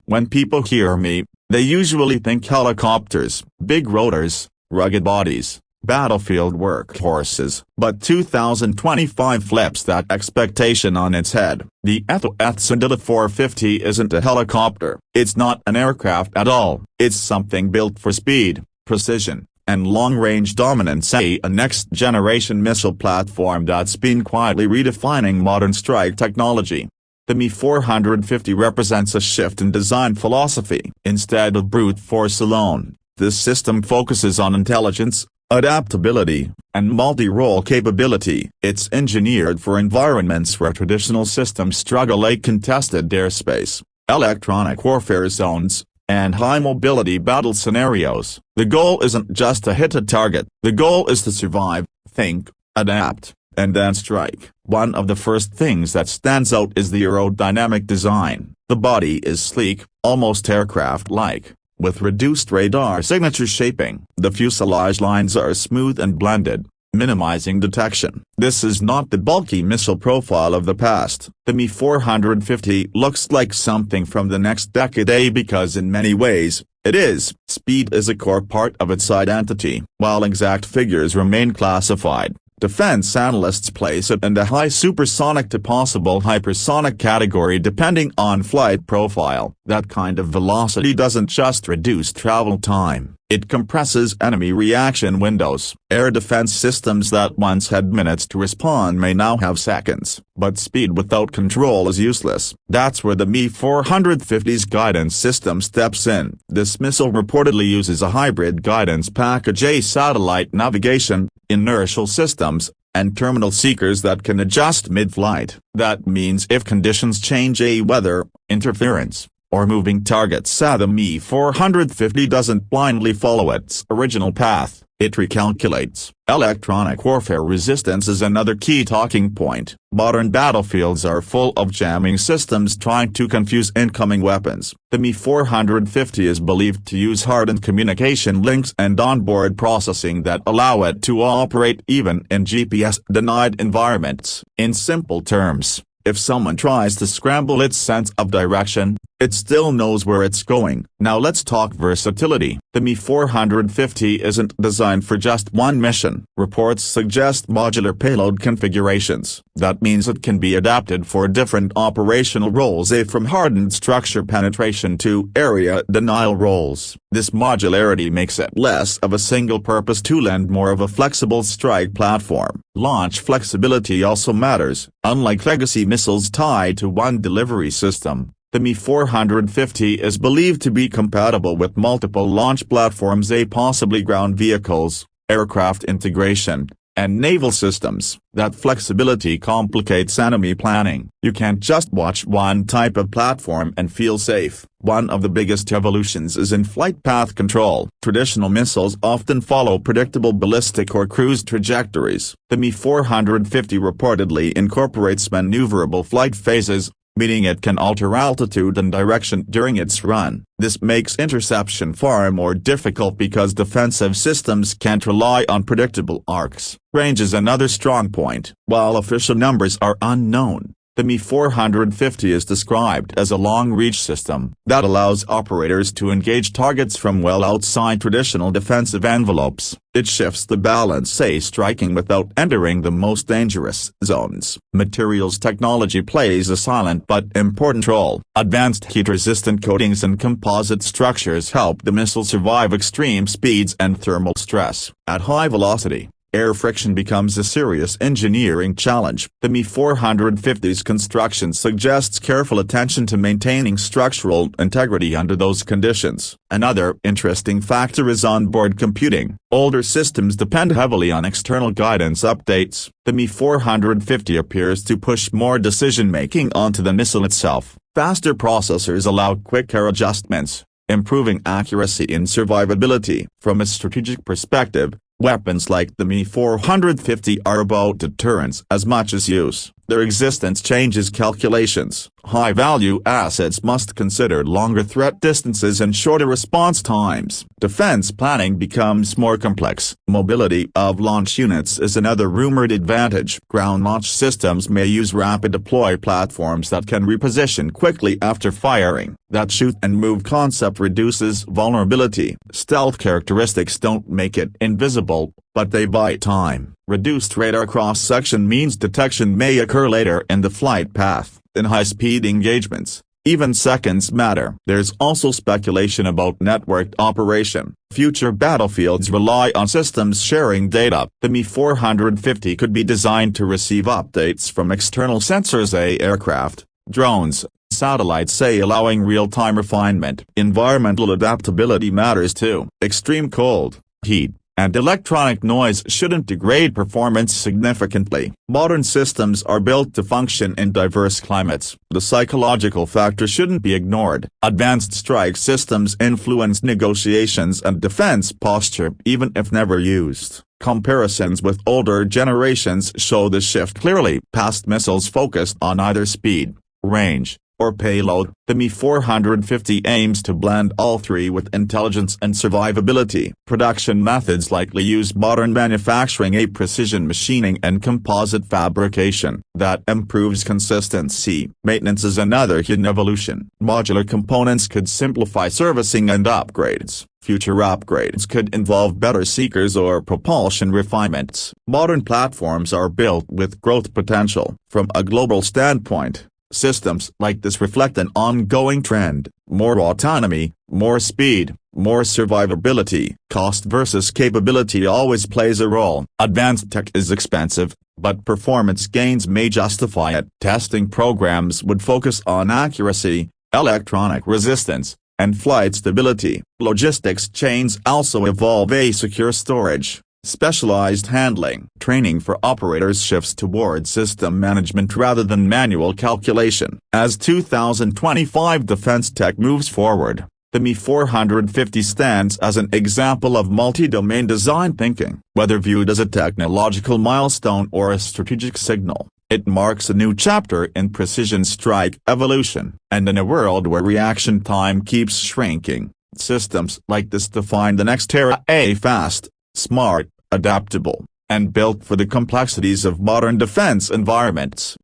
When people hear me, they usually think helicopters, big rotors, rugged bodies, battlefield workhorses, but 2025 flips that expectation on its head. The Aviation 450 isn't a helicopter, it's not an aircraft at all, it's something built for speed, precision, and long-range dominance, a next-generation missile platform that's been quietly redefining modern strike technology. The Mi-450 represents a shift in design philosophy. Instead of brute force alone, this system focuses on intelligence, adaptability, and multi-role capability. It's engineered for environments where traditional systems struggle, like contested airspace, electronic warfare zones, and high-mobility battle scenarios. The goal isn't just to hit a target, the goal is to survive, think, adapt, and then strike. One of the first things that stands out is the aerodynamic design. The body is sleek, almost aircraft-like, with reduced radar signature shaping. The fuselage lines are smooth and blended, minimizing detection. This is not the bulky missile profile of the past. The Mi-450 looks like something from the next decade, because in many ways, it is. Speed is a core part of its identity. While exact figures remain classified, defense analysts place it in the high supersonic to possible hypersonic category depending on flight profile. That kind of velocity doesn't just reduce travel time, it compresses enemy reaction windows. Air defense systems that once had minutes to respond may now have seconds. But speed without control is useless. That's where the Mi-450's guidance system steps in. This missile reportedly uses a hybrid guidance package, a satellite navigation, inertial systems, and terminal seekers that can adjust mid-flight. That means if conditions change, weather, interference, or moving targets, the Mi-450 doesn't blindly follow its original path, it recalculates. Electronic warfare resistance is another key talking point. Modern battlefields are full of jamming systems trying to confuse incoming weapons. The Mi-450 is believed to use hardened communication links and onboard processing that allow it to operate even in GPS-denied environments. In simple terms, if someone tries to scramble its sense of direction, it still knows where it's going. Now let's talk versatility. The Mi-450 isn't designed for just one mission. Reports suggest modular payload configurations. That means it can be adapted for different operational roles, from hardened structure penetration to area denial roles. This modularity makes it less of a single-purpose tool and more of a flexible strike platform. Launch flexibility also matters. Unlike legacy missiles tied to one delivery system, the Mi-450 is believed to be compatible with multiple launch platforms, possibly ground vehicles, aircraft integration, and naval systems. That flexibility complicates enemy planning. You can't just watch one type of platform and feel safe. One of the biggest evolutions is in flight path control. Traditional missiles often follow predictable ballistic or cruise trajectories. The Mi-450 reportedly incorporates maneuverable flight phases, meaning it can alter altitude and direction during its run. This makes interception far more difficult because defensive systems can't rely on predictable arcs. Range is another strong point. While official numbers are unknown, the Mi-450 is described as a long-reach system that allows operators to engage targets from well outside traditional defensive envelopes. It shifts the balance, striking without entering the most dangerous zones. Materials technology plays a silent but important role. Advanced heat-resistant coatings and composite structures help the missile survive extreme speeds and thermal stress. At high velocity, air friction becomes a serious engineering challenge. The Mi-450's construction suggests careful attention to maintaining structural integrity under those conditions. Another interesting factor is onboard computing. Older systems depend heavily on external guidance updates. The Mi-450 appears to push more decision-making onto the missile itself. Faster processors allow quicker adjustments, improving accuracy and survivability. From a strategic perspective, Weapons like the Mi-450 are about deterrence as much as use. Their existence changes calculations. High-value assets must consider longer threat distances and shorter response times. Defense planning becomes more complex. Mobility of launch units is another rumored advantage. Ground launch systems may use rapid deploy platforms that can reposition quickly after firing. That shoot-and-move concept reduces vulnerability. Stealth characteristics don't make it invisible, but they buy time. Reduced radar cross-section means detection may occur later in the flight path. In high-speed engagements, even seconds matter. There's also speculation about networked operation. Future battlefields rely on systems sharing data. The Mi-450 could be designed to receive updates from external sensors, aircraft, drones, satellites, allowing real-time refinement. Environmental adaptability matters too. Extreme cold, heat, and electronic noise shouldn't degrade performance significantly. Modern systems are built to function in diverse climates. The psychological factor shouldn't be ignored. Advanced strike systems influence negotiations and defense posture even if never used. Comparisons with older generations show the shift clearly. Past missiles focused on either speed, range, or payload. The Mi-450 aims to blend all three with intelligence and survivability. Production methods likely use modern manufacturing, precision machining and composite fabrication. That improves consistency. Maintenance is another hidden evolution. Modular components could simplify servicing and upgrades. Future upgrades could involve better seekers or propulsion refinements. Modern platforms are built with growth potential. From a global standpoint, systems like this reflect an ongoing trend: more autonomy, more speed, more survivability. Cost versus capability always plays a role. Advanced tech is expensive, but performance gains may justify it. Testing programs would focus on accuracy, electronic resistance, and flight stability. Logistics chains also evolve. Secure storage, specialized handling. Training for operators shifts toward system management rather than manual calculation. As 2025 defense tech moves forward, the Mi-450 stands as an example of multi-domain design thinking. Whether viewed as a technological milestone or a strategic signal, it marks a new chapter in precision strike evolution. And in a world where reaction time keeps shrinking, systems like this define the next era. Fast, smart, adaptable, and built for the complexities of modern defense environments.